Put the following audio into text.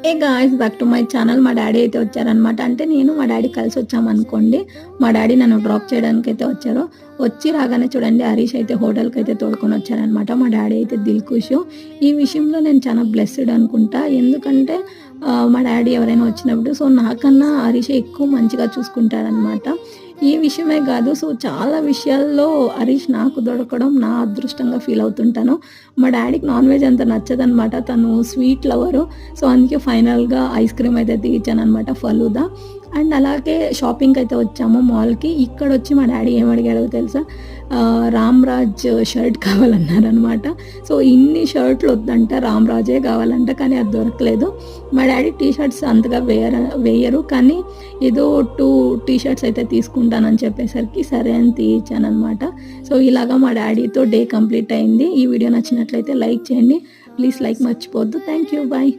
A guys back to my channel. మా daddy అయితే వచ్చారనమాట. అంటే నేను మా డాడీ కలిసి వచ్చామనుకోండి. మా డాడీ నన్ను డ్రాప్ చేయడానికి అయితే వచ్చారు. వచ్చి రాగానే చూడండి హరీష్ అయితే హోటల్కి అయితే తోడుకొని వచ్చారనమాట. మా డాడీ అయితే దిల్కుషు. ఈ విషయంలో నేను చాలా బ్లెస్డ్ అనుకుంటా. ఎందుకంటే మా డాడీ ఎవరైనా వచ్చినప్పుడు సో నాకన్నా హరీషే ఎక్కువ మంచిగా చూసుకుంటాడనమాట. ఈ విషయమే కాదు, సో చాలా విషయాల్లో హరీష్ నాకు దొరకడం నా అదృష్టంగా ఫీల్ అవుతుంటాను. మా డాడీకి నాన్ వెజ్ అంత నచ్చదనమాట. తను స్వీట్ లవరు. సో అందుకే ఫైనల్గా ఐస్ క్రీమ్ అయితే తీయించానమాట, ఫలూదా. అండ్ అలాగే షాపింగ్కి అయితే వచ్చాము మాల్కి. ఇక్కడ వచ్చి మా డాడీ ఏమడిగాడో తెలుసా, రామ్ రాజ్ షర్ట్ కావాలన్నారనమాట. సో ఇన్ని షర్ట్లు వద్దంట, రామ్ రాజే కావాలంట. కానీ అది దొరకలేదు. మా డాడీ టీ షర్ట్స్ అంతగా వేయరు, కానీ ఏదో 2 టీ షర్ట్స్ అయితే తీసుకుంటానని చెప్పేసరికి సరే అని తీయించానమాట. సో ఇలాగా మా డాడీతో డే కంప్లీట్ అయింది. ఈ వీడియో నచ్చినట్లయితే లైక్ చేయండి ప్లీజ్, లైక్ మర్చిపోవద్దు. Thank you, bye.